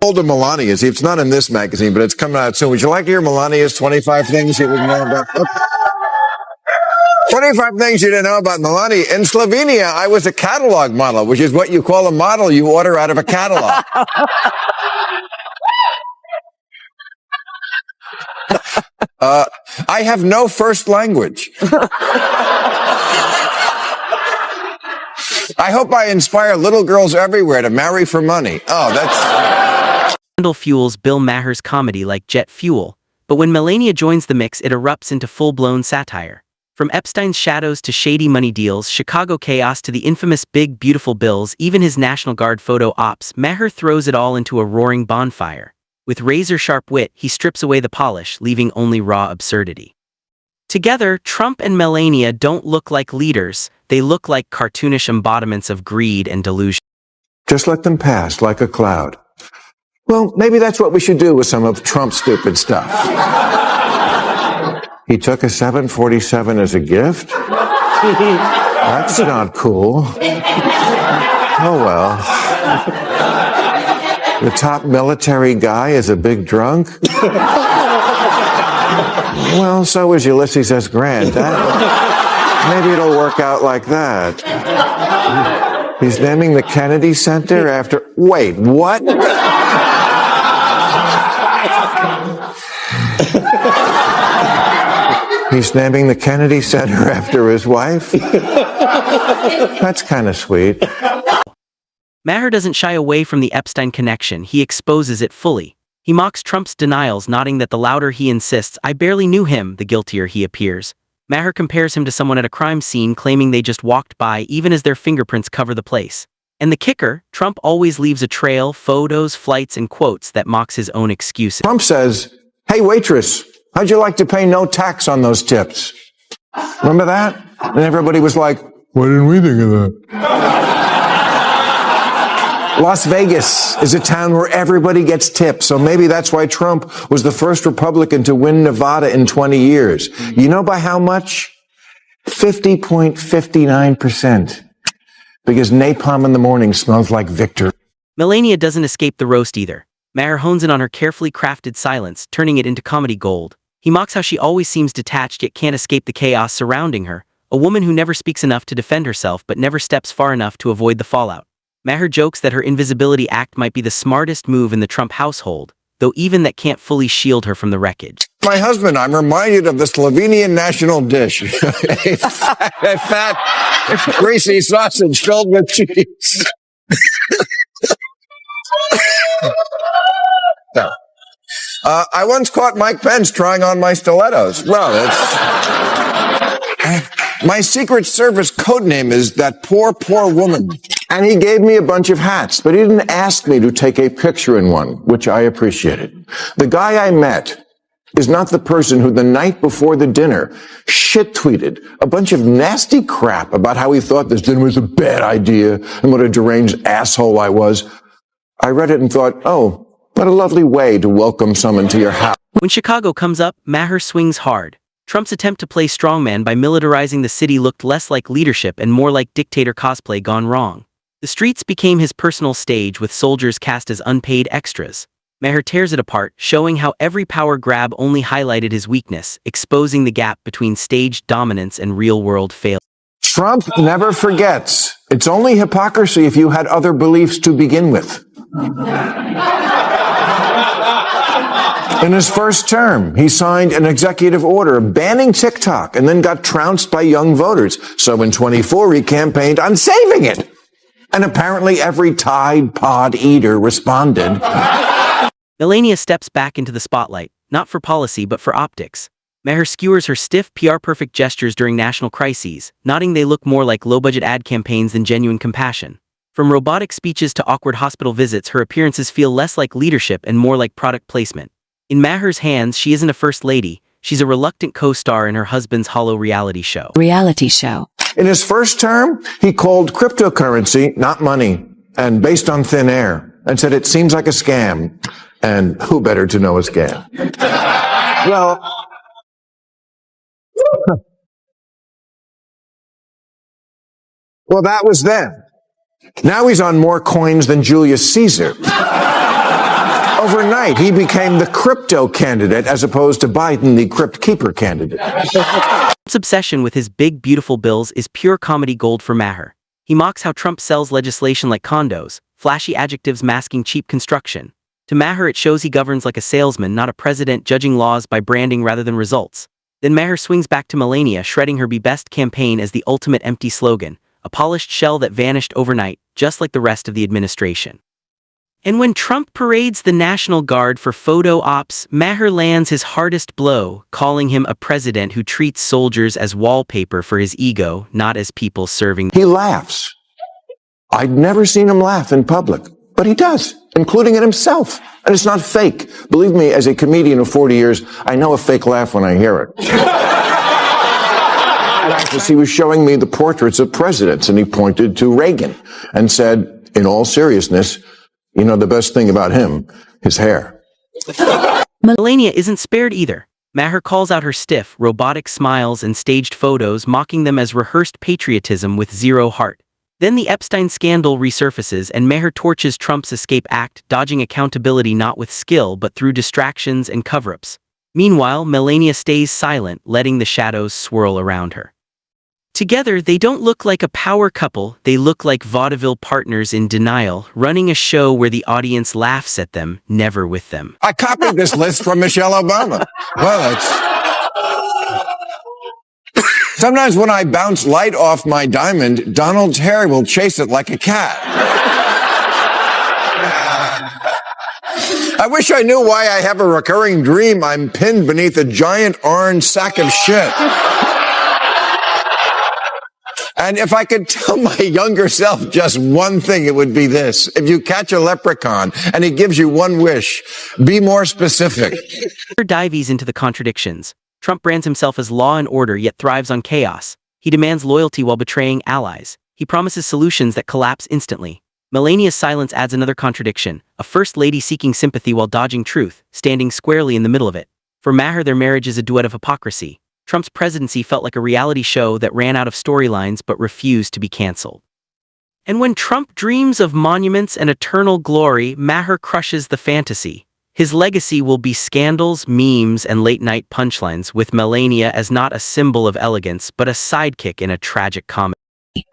Older Melania. See, it's not in this magazine, but it's coming out soon. Would you like to hear Melania's 25 things you didn't know about? 25 things you didn't know about Melania. In Slovenia, I was a catalog model, which is what you call a model you order out of a catalog. I have no first language. I hope I inspire little girls everywhere to marry for money. Oh, that's... Scandal fuels Bill Maher's comedy like jet fuel, but when Melania joins the mix, it erupts into full-blown satire. From Epstein's shadows to shady money deals, Chicago chaos to the infamous Big Beautiful Bills, even his National Guard photo ops, Maher throws it all into a roaring bonfire. With razor-sharp wit, he strips away the polish, leaving only raw absurdity. Together, Trump and Melania don't look like leaders, they look like cartoonish embodiments of greed and delusion. Just let them pass like a cloud. Well, maybe that's what we should do with some of Trump's stupid stuff. He took a 747 as a gift? That's not cool. Oh, well. The top military guy is a big drunk? Well, so is Ulysses S. Grant. Maybe it'll work out like that. He's naming the Kennedy Center after... Wait, what? He's naming the Kennedy Center after his wife? That's kind of sweet. Maher doesn't shy away from the Epstein connection, he exposes it fully. He mocks Trump's denials, noting that the louder he insists, "I barely knew him," the guiltier he appears. Maher compares him to someone at a crime scene claiming they just walked by even as their fingerprints cover the place. And the kicker, Trump always leaves a trail, photos, flights, and quotes that mocks his own excuses. Trump says, "Hey waitress, how'd you like to pay no tax on those tips?" Remember that? And everybody was like, "Why didn't we think of that?" Las Vegas is a town where everybody gets tips, so maybe that's why Trump was the first Republican to win Nevada in 20 years. You know by how much? 50.59%. Because napalm in the morning smells like victory. Melania doesn't escape the roast either. Maher hones in on her carefully crafted silence, turning it into comedy gold. He mocks how she always seems detached yet can't escape the chaos surrounding her, a woman who never speaks enough to defend herself but never steps far enough to avoid the fallout. Maher jokes that her invisibility act might be the smartest move in the Trump household, though even that can't fully shield her from the wreckage. My husband, I'm reminded of the Slovenian national dish. a fat, greasy sausage filled with cheese. No. I once caught Mike Pence trying on my stilettos. Well, my Secret Service code name is That Poor, Poor Woman. And he gave me a bunch of hats, but he didn't ask me to take a picture in one, which I appreciated. The guy I met is not the person who the night before the dinner shit-tweeted a bunch of nasty crap about how he thought this dinner was a bad idea and what a deranged asshole I was. I read it and thought, oh, what a lovely way to welcome someone to your house. When Chicago comes up, Maher swings hard. Trump's attempt to play strongman by militarizing the city looked less like leadership and more like dictator cosplay gone wrong. The streets became his personal stage with soldiers cast as unpaid extras. Maher tears it apart, showing how every power grab only highlighted his weakness, exposing the gap between staged dominance and real-world failure. Trump never forgets. It's only hypocrisy if you had other beliefs to begin with. In his first term, he signed an executive order banning TikTok and then got trounced by young voters. So in 24, he campaigned on saving it. And apparently every Tide Pod eater responded. Melania steps back into the spotlight, not for policy but for optics. Maher skewers her stiff, PR-perfect gestures during national crises, nodding they look more like low-budget ad campaigns than genuine compassion. From robotic speeches to awkward hospital visits, her appearances feel less like leadership and more like product placement. In Maher's hands, she isn't a first lady, she's a reluctant co-star in her husband's hollow reality show. In his first term, he called cryptocurrency not money and based on thin air and said it seems like a scam. And who better to know a scam? Well, that was then. Now he's on more coins than Julius Caesar. Overnight, he became the crypto candidate as opposed to Biden, the crypt keeper candidate. Trump's obsession with his big, beautiful bills is pure comedy gold for Maher. He mocks how Trump sells legislation like condos, flashy adjectives masking cheap construction. To Maher, it shows he governs like a salesman, not a president, judging laws by branding rather than results. Then Maher swings back to Melania, shredding her Be Best campaign as the ultimate empty slogan, a polished shell that vanished overnight, just like the rest of the administration. And when Trump parades the National Guard for photo ops, Maher lands his hardest blow, calling him a president who treats soldiers as wallpaper for his ego, not as people serving. He laughs. I'd never seen him laugh in public, but he does, including at himself. And it's not fake. Believe me, as a comedian of 40 years, I know a fake laugh when I hear it. Because he was showing me the portraits of presidents, and he pointed to Reagan and said, in all seriousness, you know, the best thing about him, his hair. Melania isn't spared either. Maher calls out her stiff, robotic smiles and staged photos, mocking them as rehearsed patriotism with zero heart. Then the Epstein scandal resurfaces and Maher torches Trump's escape act, dodging accountability not with skill but through distractions and cover-ups. Meanwhile, Melania stays silent, letting the shadows swirl around her. Together, they don't look like a power couple, they look like vaudeville partners in denial, running a show where the audience laughs at them, never with them. I copied this list from Michelle Obama. Well, sometimes when I bounce light off my diamond, Donald's hair will chase it like a cat. I wish I knew why I have a recurring dream I'm pinned beneath a giant orange sack of shit. And if I could tell my younger self just one thing, it would be this. If you catch a leprechaun and he gives you one wish, be more specific. Dives into the contradictions. Trump brands himself as law and order yet thrives on chaos. He demands loyalty while betraying allies. He promises solutions that collapse instantly. Melania's silence adds another contradiction, a first lady seeking sympathy while dodging truth, standing squarely in the middle of it. For Maher, their marriage is a duet of hypocrisy. Trump's presidency felt like a reality show that ran out of storylines but refused to be canceled. And when Trump dreams of monuments and eternal glory, Maher crushes the fantasy. His legacy will be scandals, memes, and late-night punchlines, with Melania as not a symbol of elegance but a sidekick in a tragic comedy.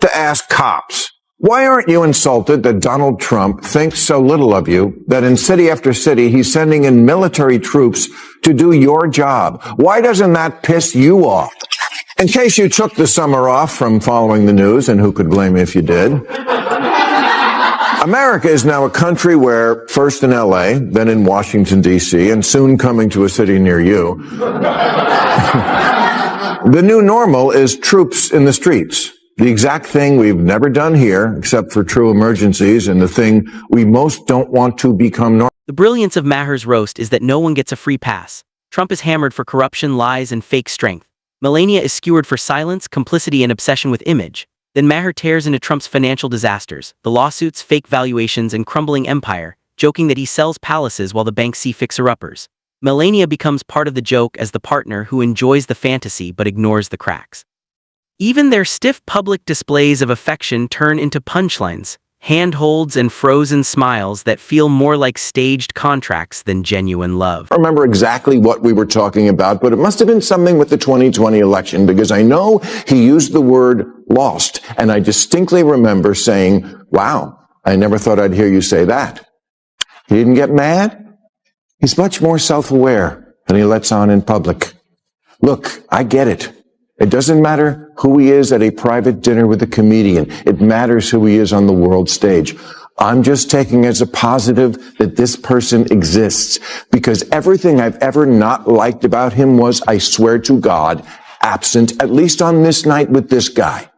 To ask cops, why aren't you insulted that Donald Trump thinks so little of you that in city after city he's sending in military troops to do your job? Why doesn't that piss you off? In case you took the summer off from following the news, and who could blame you if you did, America is now a country where, first in LA, then in Washington, D.C., and soon coming to a city near you, the new normal is troops in the streets. The exact thing we've never done here, except for true emergencies, and the thing we most don't want to become normal. The brilliance of Maher's roast is that no one gets a free pass. Trump is hammered for corruption, lies, and fake strength. Melania is skewered for silence, complicity, and obsession with image. Then Maher tears into Trump's financial disasters, the lawsuits, fake valuations, and crumbling empire, joking that he sells palaces while the banks see fixer-uppers. Melania becomes part of the joke as the partner who enjoys the fantasy but ignores the cracks. Even their stiff public displays of affection turn into punchlines, handholds, and frozen smiles that feel more like staged contracts than genuine love. I remember exactly what we were talking about, but it must have been something with the 2020 election, because I know he used the word lost, and I distinctly remember saying, wow, I never thought I'd hear you say that. He didn't get mad. He's much more self-aware than he lets on in public. Look, I get it. It doesn't matter who he is at a private dinner with a comedian. It matters who he is on the world stage. I'm just taking as a positive that this person exists, because everything I've ever not liked about him was, I swear to God, absent, at least on this night with this guy.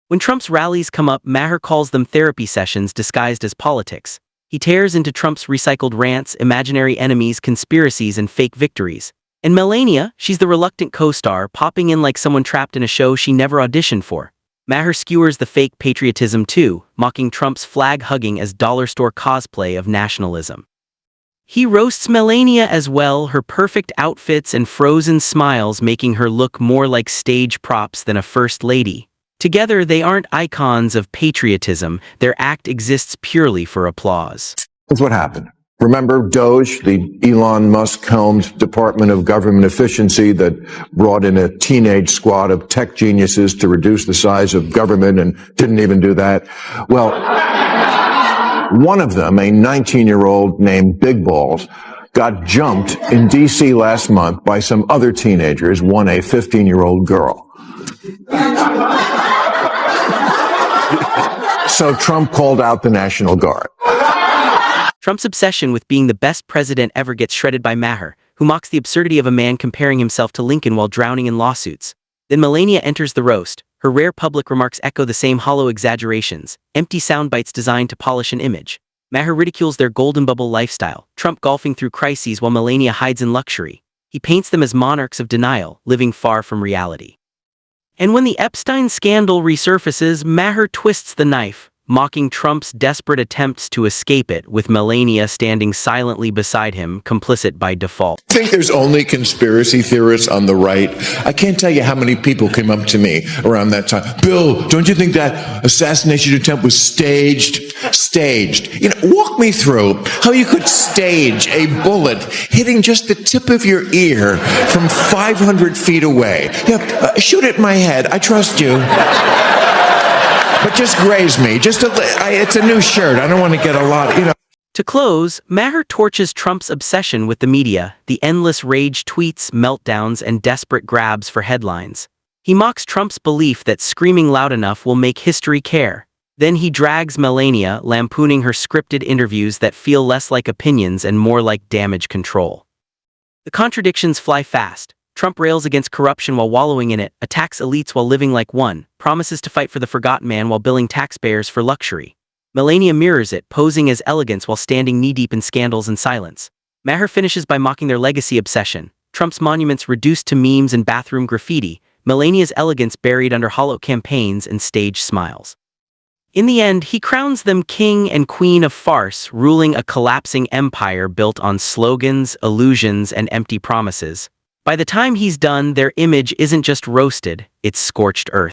When Trump's rallies come up, Maher calls them therapy sessions disguised as politics. He tears into Trump's recycled rants, imaginary enemies, conspiracies, and fake victories. And Melania, she's the reluctant co-star, popping in like someone trapped in a show she never auditioned for. Maher skewers the fake patriotism too, mocking Trump's flag-hugging as dollar store cosplay of nationalism. He roasts Melania as well, her perfect outfits and frozen smiles making her look more like stage props than a first lady. Together, they aren't icons of patriotism, their act exists purely for applause. That's what happened. Remember Doge, the Elon Musk-helmed Department of Government Efficiency that brought in a teenage squad of tech geniuses to reduce the size of government and didn't even do that? Well, one of them, a 19-year-old named Big Balls, got jumped in D.C. last month by some other teenagers, one a 15-year-old girl. So Trump called out the National Guard. Trump's obsession with being the best president ever gets shredded by Maher, who mocks the absurdity of a man comparing himself to Lincoln while drowning in lawsuits. Then Melania enters the roast. Her rare public remarks echo the same hollow exaggerations, empty sound bites designed to polish an image. Maher ridicules their golden bubble lifestyle, Trump golfing through crises while Melania hides in luxury. He paints them as monarchs of denial, living far from reality. And when the Epstein scandal resurfaces, Maher twists the knife, mocking Trump's desperate attempts to escape it, with Melania standing silently beside him, complicit by default. I think there's only conspiracy theorists on the right. I can't tell you how many people came up to me around that time. Bill, don't you think that assassination attempt was staged? Staged. You know, walk me through how you could stage a bullet hitting just the tip of your ear from 500 feet away. Yeah, shoot at my head. I trust you. But just graze me. It's a new shirt. I don't want to get a lot, you know. To close, Maher torches Trump's obsession with the media, the endless rage tweets, meltdowns, and desperate grabs for headlines. He mocks Trump's belief that screaming loud enough will make history care. Then he drags Melania, lampooning her scripted interviews that feel less like opinions and more like damage control. The contradictions fly fast. Trump rails against corruption while wallowing in it, attacks elites while living like one, promises to fight for the forgotten man while billing taxpayers for luxury. Melania mirrors it, posing as elegance while standing knee-deep in scandals and silence. Maher finishes by mocking their legacy obsession, Trump's monuments reduced to memes and bathroom graffiti, Melania's elegance buried under hollow campaigns and staged smiles. In the end, he crowns them king and queen of farce, ruling a collapsing empire built on slogans, illusions, and empty promises. By the time he's done, their image isn't just roasted, it's scorched earth.